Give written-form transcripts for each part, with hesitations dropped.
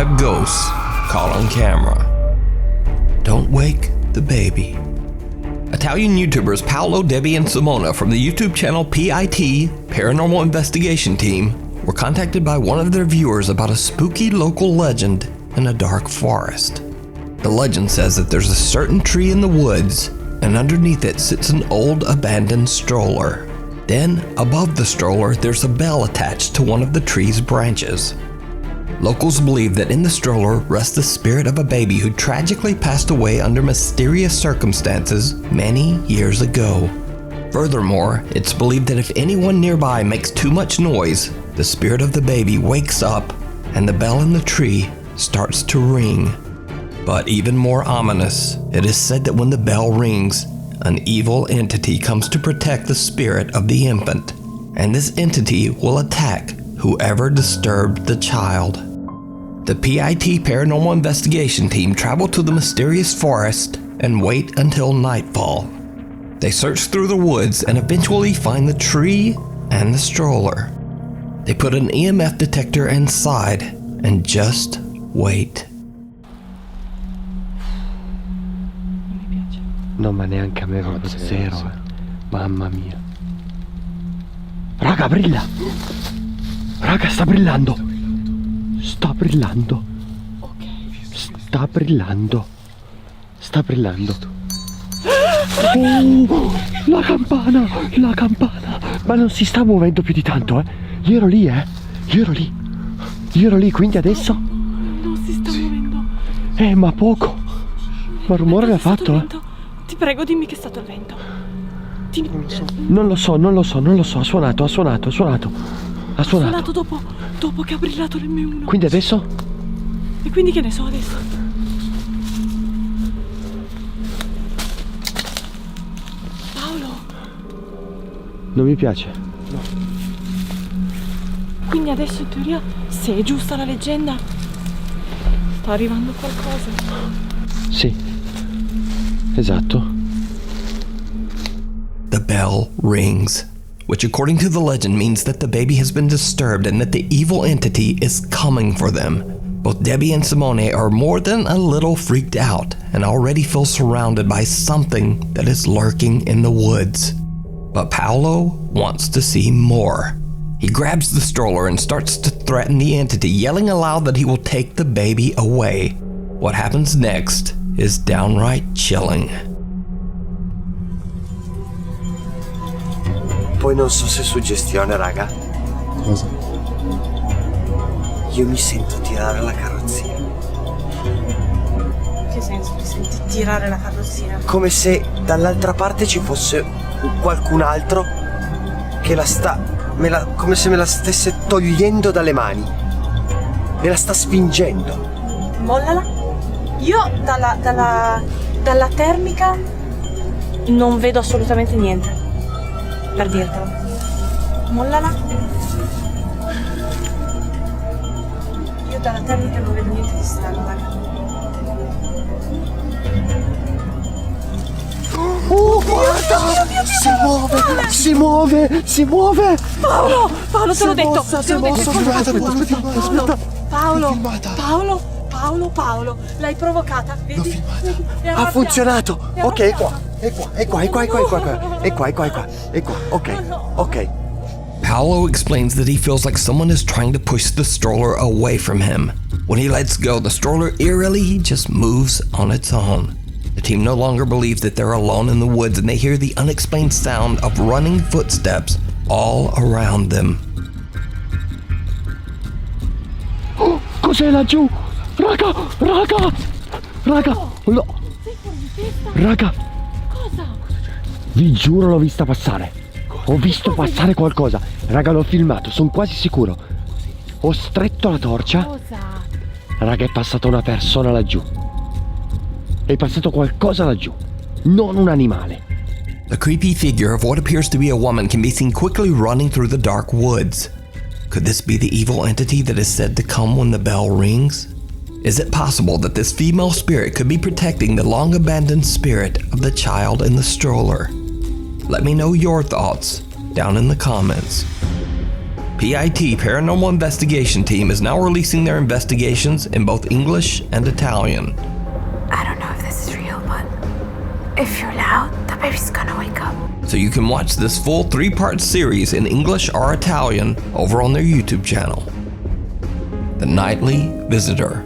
5 ghosts caught on camera. Don't wake the baby. Italian YouTubers Paolo, Debbie, and Simona from the YouTube channel PIT, Paranormal Investigation Team, were contacted by one of their viewers about a spooky local legend in a dark forest. The legend says that there's a certain tree in the woods, and underneath it sits an old abandoned stroller. Then, above the stroller, there's a bell attached to one of the tree's branches. Locals believe that in the stroller rests the spirit of a baby who tragically passed away under mysterious circumstances many years ago. Furthermore, it's believed that if anyone nearby makes too much noise, the spirit of the baby wakes up and the bell in the tree starts to ring. But even more ominous, it is said that when the bell rings, an evil entity comes to protect the spirit of the infant, and this entity will attack whoever disturbed the child. The PIT Paranormal Investigation Team travel to the mysterious forest and wait until nightfall. They search through the woods and eventually find the tree and the stroller. They put an EMF detector inside and just wait. No, ma neanche a me proprio zero, Mamma mia. Raga, brilla! Raga, sta brillando! Sta brillando! Ok. Sta brillando! Sta brillando! Oh, la campana! La campana! Ma non si sta muovendo più di tanto, Io ero lì, Io ero lì, quindi adesso? Non si sta muovendo. Ma poco! Ma rumore l'ha fatto, Ti prego, dimmi che è stato il vento. Non lo so, ha suonato. Ha suonato dopo che ha brillato l'M1. Quindi adesso? E quindi che ne so adesso? Paolo! Non mi piace. No. Quindi adesso in teoria, se è giusta la leggenda, sta arrivando qualcosa. Sì. Esatto. The bell rings, which according to the legend means that the baby has been disturbed and that the evil entity is coming for them. Both Debbie and Simone are more than a little freaked out and already feel surrounded by something that is lurking in the woods. But Paolo wants to see more. He grabs the stroller and starts to threaten the entity, yelling aloud that he will take the baby away. What happens next is downright chilling. Poi non so se è suggestione, raga. Cosa? Io mi sento tirare la carrozzina. Che senso ti senti tirare la carrozzina? Come se dall'altra parte ci fosse qualcun altro che come se me la stesse togliendo dalle mani. Me la sta spingendo. Mollala. Io dalla termica non vedo assolutamente niente. Per dirtelo. Mollala. Io dalla termica non vedo niente di strano, raga. Oh, guarda! Si muove! Paolo, te l'ho detto! Si è mosso! Paolo, l'hai provocata, vedi? L'ho filmata. Ha funzionato! Ok, è qua, ok. Paolo explains that he feels like someone is trying to push the stroller away from him. When he lets go, the stroller eerily just moves on its own. The team no longer believes that they're alone in the woods, and they hear the unexplained sound of running footsteps all around them. Oh, cos'è laggiù? Raga! No. Raga! Cosa? Vi giuro l'ho vista passare. Ho visto passare qualcosa. Raga, l'ho filmato, sono quasi sicuro. Ho stretto la torcia. Cosa? Raga, è passata una persona laggiù. È passato qualcosa laggiù. Non un animale. A creepy figure of what appears to be a woman can be seen quickly running through the dark woods. Could this be the evil entity that is said to come when the bell rings? Is it possible that this female spirit could be protecting the long-abandoned spirit of the child in the stroller? Let me know your thoughts down in the comments. PIT Paranormal Investigation Team is now releasing their investigations in both English and Italian. I don't know if this is real, but if you're loud, the baby's gonna wake up. So you can watch this full 3-part series in English or Italian over on their YouTube channel. The Nightly Visitor.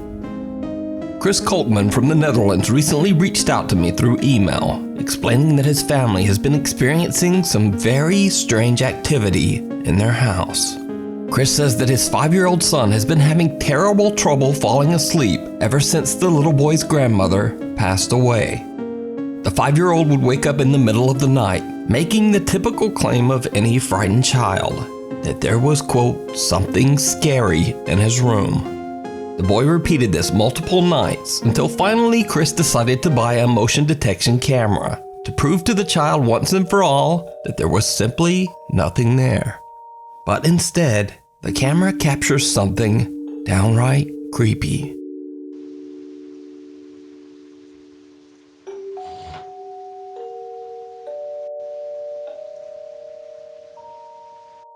Chris Kolkman from the Netherlands recently reached out to me through email, explaining that his family has been experiencing some very strange activity in their house. Chris says that his 5-year-old son has been having terrible trouble falling asleep ever since the little boy's grandmother passed away. The 5-year-old would wake up in the middle of the night, making the typical claim of any frightened child, that there was, quote, something scary in his room. The boy repeated this multiple nights until finally Chris decided to buy a motion detection camera to prove to the child once and for all that there was simply nothing there. But instead, the camera captures something downright creepy.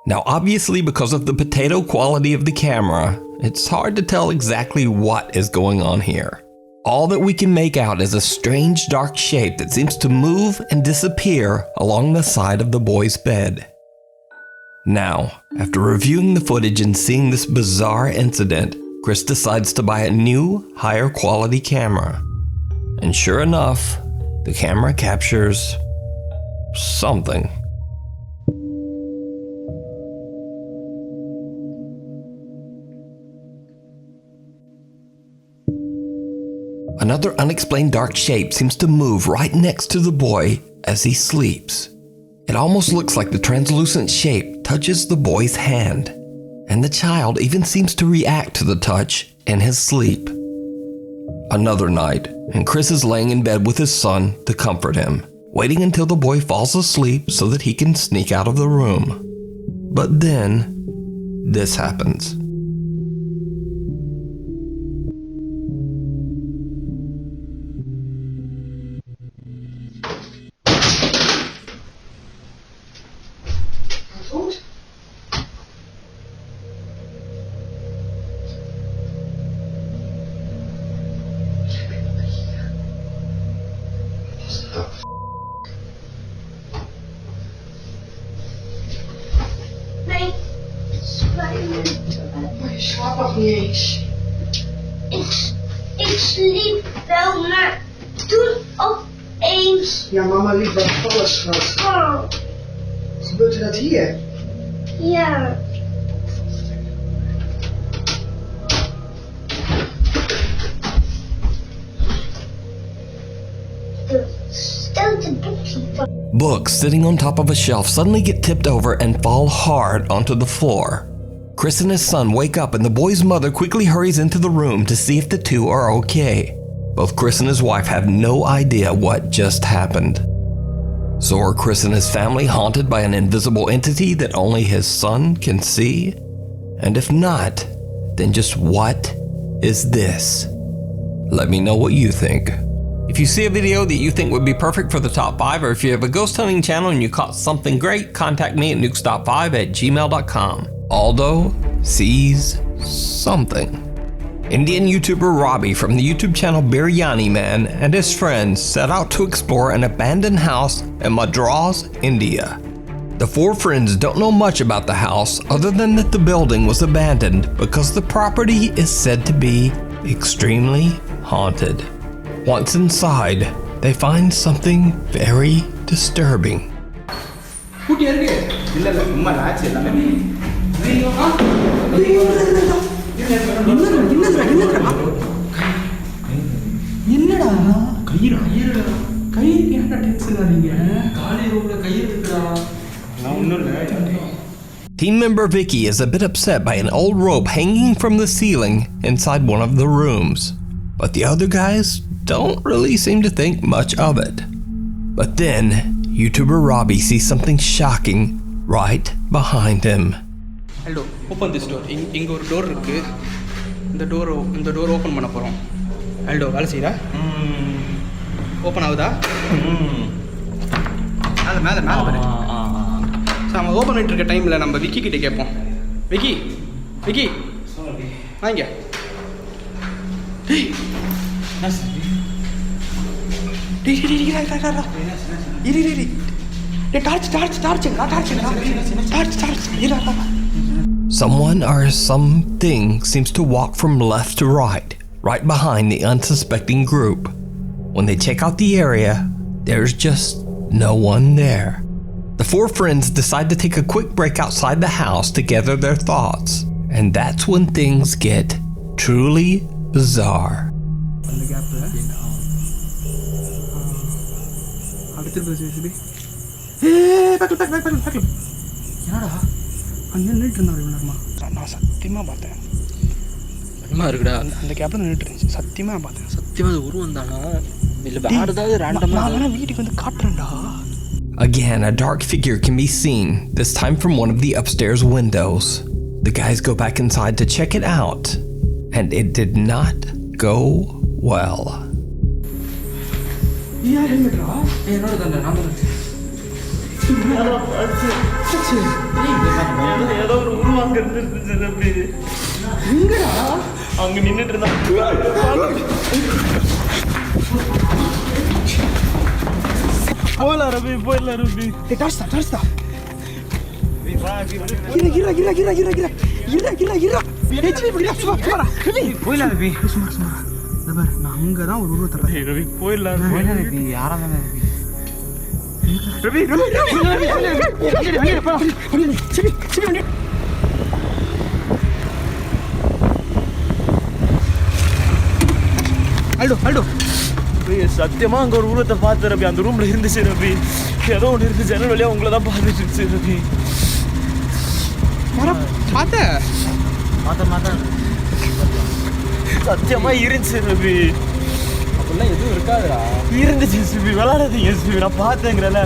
Now obviously, because of the potato quality of the camera, it's hard to tell exactly what is going on here. All that we can make out is a strange dark shape that seems to move and disappear along the side of the boy's bed. Now, after reviewing the footage and seeing this bizarre incident, Chris decides to buy a new, higher quality camera. And sure enough, the camera captures something. Another unexplained dark shape seems to move right next to the boy as he sleeps. It almost looks like the translucent shape touches the boy's hand, and the child even seems to react to the touch in his sleep. Another night, and Chris is laying in bed with his son to comfort him, waiting until the boy falls asleep so that he can sneak out of the room. But then, this happens. Nee, Maar je slaapt nog niet eens. ik sliep wel, maar toen opeens... Ja, mama liep wel vallen, schat. Oh, Gebeurt er dat hier? ja. De stoute boekje van... Books sitting on top of a shelf suddenly get tipped over and fall hard onto the floor. Chris and his son wake up and the boy's mother quickly hurries into the room to see if the two are okay. Both Chris and his wife have no idea what just happened. So are Chris and his family haunted by an invisible entity that only his son can see? And if not, then just what is this? Let me know what you think. If you see a video that you think would be perfect for the top 5, or if you have a ghost hunting channel and you caught something great, contact me at nukestop5@gmail.com. Aldo sees something. Indian YouTuber Robbie from the YouTube channel Biryani Man and his friends set out to explore an abandoned house in Madras, India. The 4 friends don't know much about the house other than that the building was abandoned because the property is said to be extremely haunted. Once inside, they find something very disturbing. Team member Vicky is a bit upset by an old rope hanging from the ceiling inside one of the rooms, but the other guys don't really seem to think much of it. But then, YouTuber Robbie sees something shocking right behind him. Aldo, open this door. இங்க ஒரு door இருக்கு. இந்த door open பண்ண போறோம். Aldo, வேலை செய்யுதா? Open ஆகுதா? மேல பாரு. சோ நம்ம ஓபன் பண்ணிட்டு இருக்க டைம்ல நம்ம விக்கி கிட்ட கேட்போம். விக்கி விக்கி வாங்க. டேய் டேய் டேய் இரு Someone or something seems to walk from left to right behind the unsuspecting group. When they check out the area, there's just no one there. The four friends decide to take a quick break outside the house to gather their thoughts, and that's when things get truly bizarre. என்னடா அங்கே நின்றுட்டு இருந்தாரு இவ்வளோ நேரமா? நான் சத்தியமாக பார்த்தேன். பயமா இருக்குடா. அந்த கேப்பில் நின்றுட்டு இருந்துச்சு. சத்தியமாக நான் பார்த்தேன். சத்தியமாக அது உருவம் தானா இல்லை வேறு ஏதாவது ரேண்டமாக? நான் வேணா வீட்டுக்கு வந்து காட்டுறேன்டா. Again, a dark figure can be seen, this time from one of the upstairs windows. The guys go back inside to check it out, and it did not go well. என்னோட தானே நான் தான் ஏதோ ஒரு உருவாங்க இருந்துச்சு ரவி. எங்கடா? அங்க நின்றுட்டு இருந்தா. போயிடலாம் ரவி, போயிடலாம் ரவி. டார்ச் தான் போயிடலாம் ரவி. நான் அங்கே தான் ஒரு உருவத்தை ரவி போயிடலாம் ரவி. யாரா தானே ரவி ரவி அல்டோ சத்தியமா அங்க ஒரு உருவத்தை பார்த்து ரவி. அந்த ரூம்ல இருந்துச்சு ரவி. ஏதோ ஒன்று இருக்கு. ஜன்னல் வழியா உங்களை தான் பார்த்துட்டு இருந்துச்சு ரவி. பார்த்தேன் சத்தியமா இருந்துச்சு ரவி. அப்படிலாம் எதுவும் இருக்காதுடா. இருந்துச்சு சிபி. விளாடாதீங்க சிபி. நான் பார்த்தேங்கிறல.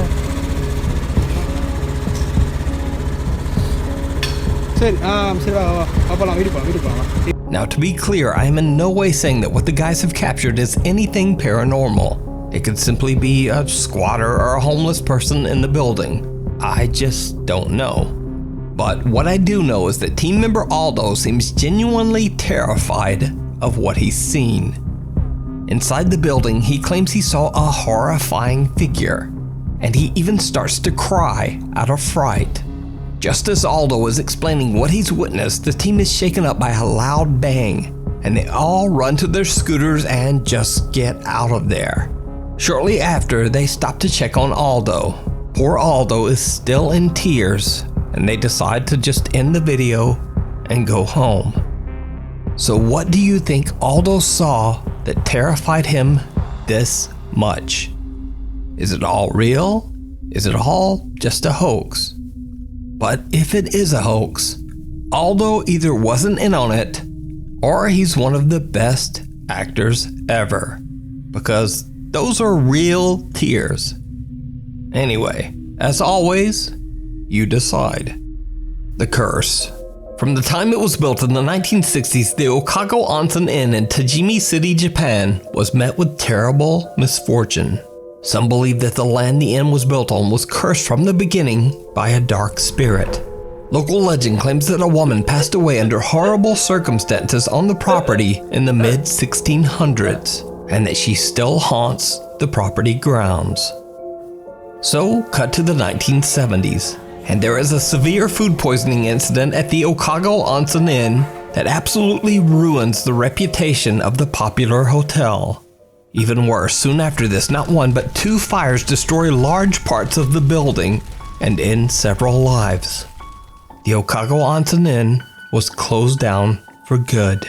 சரி சரி வா போகலாம். வீட்டுக்கு போகலாம். Now, to be clear, I am in no way saying that what the guys have captured is anything paranormal. It could simply be a squatter or a homeless person in the building. I just don't know. But what I do know is that team member Aldo seems genuinely terrified of what he's seen. Inside the building, he claims he saw a horrifying figure, and he even starts to cry out of fright. Just as Aldo is explaining what he's witnessed, the team is shaken up by a loud bang, and they all run to their scooters and just get out of there. Shortly after, they stop to check on Aldo. Poor Aldo is still in tears, and they decide to just end the video and go home. So what do you think Aldo saw that terrified him this much? Is it all real? Is it all just a hoax? But if it is a hoax, Aldo either wasn't in on it, or he's one of the best actors ever, because those are real tears. Anyway, as always, you decide. The curse. From the time it was built in the 1960s, the Okago Onsen Inn in Tajimi City, Japan, was met with terrible misfortune. Some believe that the land the inn was built on was cursed from the beginning by a dark spirit. Local legend claims that a woman passed away under horrible circumstances on the property in the mid-1600s, and that she still haunts the property grounds. So, cut to the 1970s, and there is a severe food poisoning incident at the Okago Onsen Inn that absolutely ruins the reputation of the popular hotel. Even worse, soon after this, not one but 2 fires destroy large parts of the building and end several lives. The Okago Onsen Inn was closed down for good.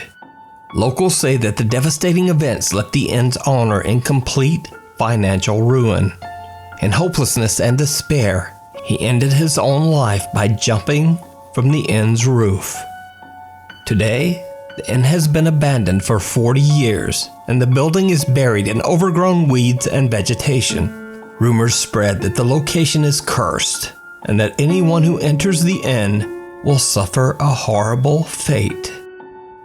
Locals say that the devastating events left the inn's owner in complete financial ruin. In hopelessness and despair, he ended his own life by jumping from the inn's roof. Today, the inn has been abandoned for 40 years, and the building is buried in overgrown weeds and vegetation. Rumors spread that the location is cursed, and that anyone who enters the inn will suffer a horrible fate.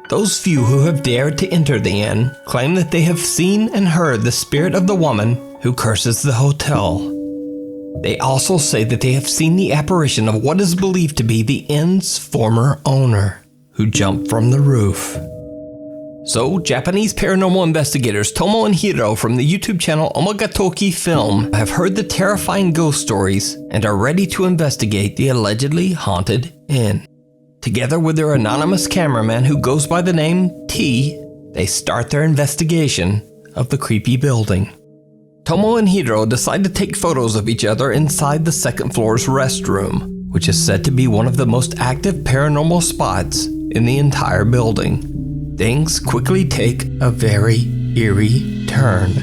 Those few who have dared to enter the inn claim that they have seen and heard the spirit of the woman who curses the hotel. They also say that they have seen the apparition of what is believed to be the inn's former owner, who jumped from the roof. So, Japanese paranormal investigators Tomo and Hiro from the YouTube channel Omagatoki Film have heard the terrifying ghost stories and are ready to investigate the allegedly haunted inn. Together with their anonymous cameraman who goes by the name T, they start their investigation of the creepy building. Tomo and Hiro decide to take photos of each other inside the second floor's restroom, which is said to be one of the most active paranormal spots in the entire building. Things quickly take a very eerie turn.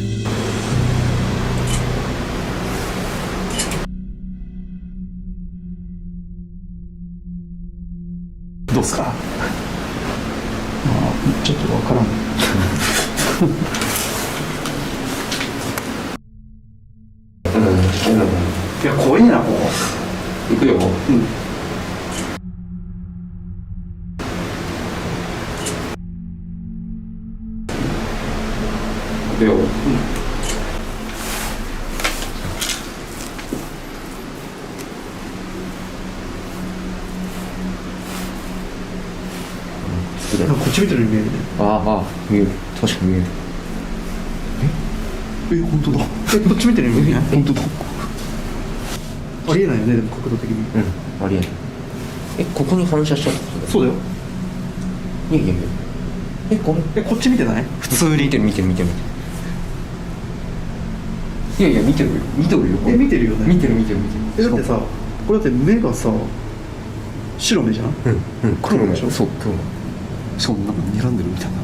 どうすか？まあちょっとわからん。いや怖いなここ。行くよ。うん。行くよ。うん。こっち見てるように見えるね。ああ、見える。確かに見える。本当だ。こっち見てるように見えない？本当だ。ありえないよね、でも角度的に。うん、ありえない。ここに反射しちゃった。そうだよ。いやいやいや。こっち見てない？普通に。見てる。いやいや、見てるよ。見てるよ。見てるよね。見てる。だってさ、これだって目がさ、白目じゃん？うん、黒目でしょ？そう、黒目。しかもなんか睨んでるみたいな。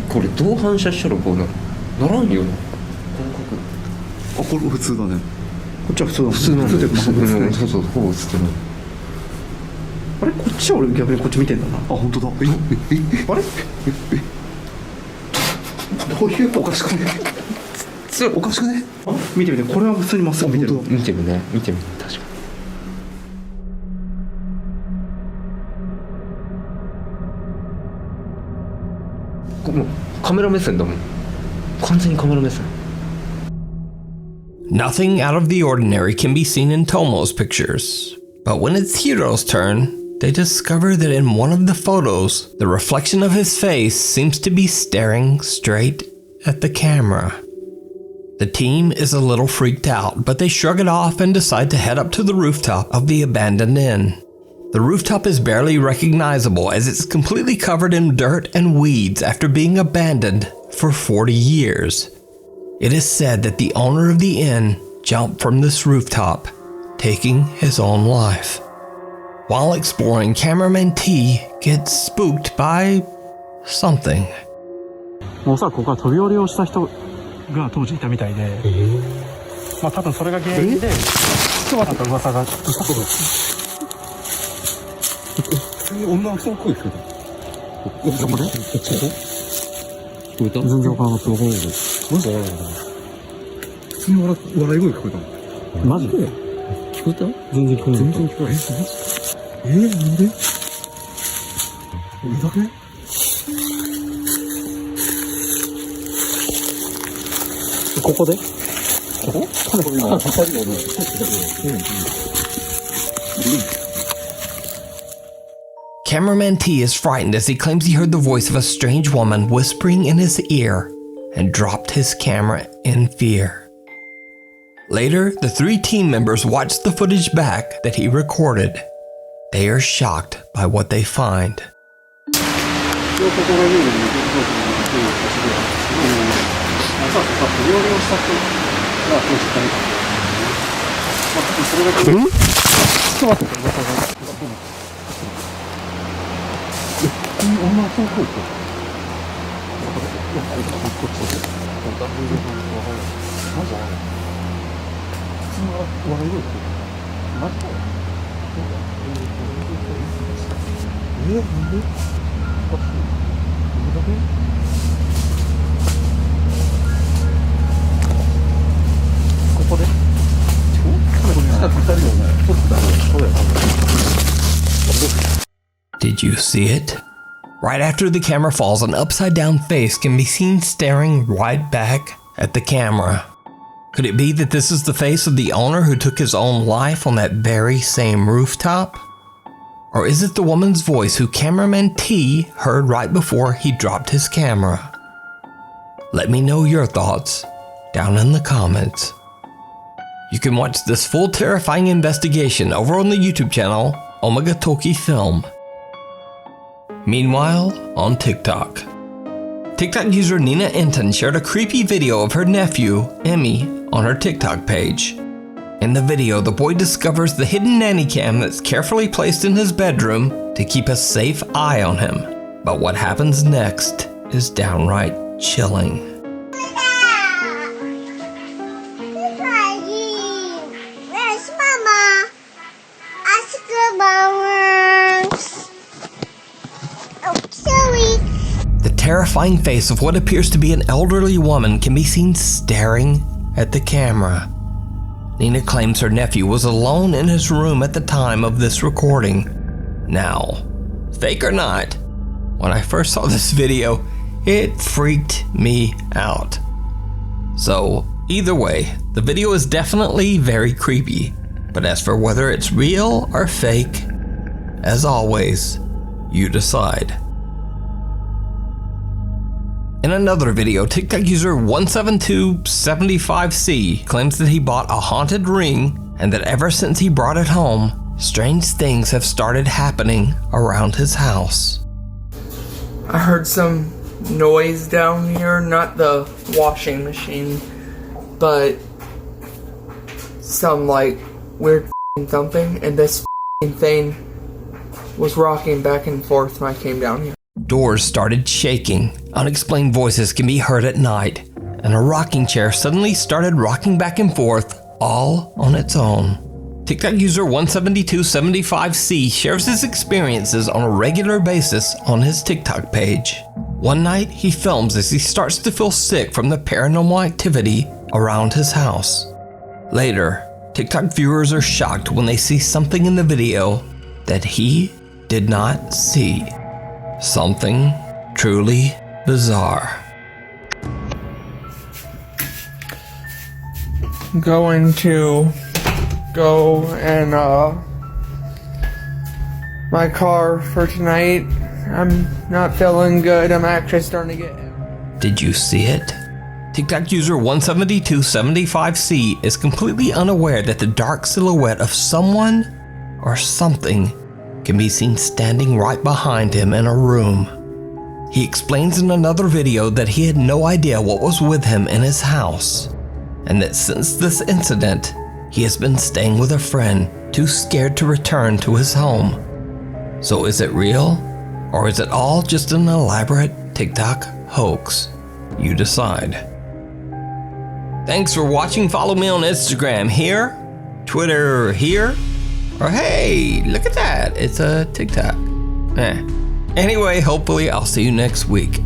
これどう反射したらこうなる？ならんよな。あ、これ普通だね。こっちは普通だもん。普通なんだ。そう、ほぼ普通なの。あれ、こっちは俺逆にこっち見てんだな。あ、本当だ。あれ？どういうおかしくね？おかしくね？見てみて、これは普通にまっすぐ見てる。見てるね。確かに。もうカメラ目線だもん。完全にカメラ目線。Nothing out of the ordinary can be seen in Tomo's pictures, but when it's Hiro's turn, they discover that in one of the photos, the reflection of his face seems to be staring straight at the camera. The team is a little freaked out, but they shrug it off and decide to head up to the rooftop of the abandoned inn. The rooftop is barely recognizable as it's completely covered in dirt and weeds after being abandoned for 40 years. It is said that the owner of the inn jumped from this rooftop, taking his own life. While exploring, cameraman T gets spooked by something. おそらくここは飛び降りをした人が当時いたみたいで、まあ多分それが原因で人はなんか噂が女の人の声聞こえた。どこで？聞こえた？全然わからなかった。わからないけど。マジでわからない。普通に笑い声聞こえた。マジで？聞こえた？全然聞こえない。全然聞こえない。なんで？俺だけ？ここで？ここ？今2人のね。Cameraman T is frightened as he claims he heard the voice of a strange woman whispering in his ear and dropped his camera in fear. Later, the 3 team members watch the footage back that he recorded. They are shocked by what they find. Did you see it? Right after the camera falls, an upside-down face can be seen staring right back at the camera. Could it be that this is the face of the owner who took his own life on that very same rooftop? Or is it the woman's voice who cameraman T heard right before he dropped his camera? Let me know your thoughts down in the comments. You can watch this full terrifying investigation over on the YouTube channel Omega Toki Film. Meanwhile, on TikTok. TikTok user Nina Enton shared a creepy video of her nephew, Emmy, on her TikTok page. In the video, the boy discovers the hidden nanny cam that's carefully placed in his bedroom to keep a safe eye on him. But what happens next is downright chilling. Where's Mama? Ask her about Oh, sorry. The terrifying face of what appears to be an elderly woman can be seen staring at the camera. Nina claims her nephew was alone in his room at the time of this recording. Now, fake or not, when I first saw this video, it freaked me out. So, either way, the video is definitely very creepy. But as for whether it's real or fake, as always, you decide. In another video, TikTok user 17275C claims that he bought a haunted ring and that ever since he brought it home, strange things have started happening around his house. I heard some noise down here, not the washing machine, but some like weird thumping, and this thing was rocking back and forth when I came down here. Doors started shaking, unexplained voices can be heard at night, and a rocking chair suddenly started rocking back and forth all on its own. TikTok user 17275C shares his experiences on a regular basis on his TikTok page. One night, he films as he starts to feel sick from the paranormal activity around his house. Later, TikTok viewers are shocked when they see something in the video that he did not see. Something truly bizarre. Going to go and my car for tonight. I'm not feeling good. I'm actually starting to get ill. Did you see it? TikTok user 17275C is completely unaware that the dark silhouette of someone or something can be seen standing right behind him in a room. He explains in another video that he had no idea what was with him in his house, and that since this incident, he has been staying with a friend, too scared to return to his home. So is it real? Or is it all just an elaborate TikTok hoax? You decide. Thanks for watching. Follow me on Instagram here, Twitter here, or hey, look at that, it's a TikTok. Anyway, hopefully I'll see you next week.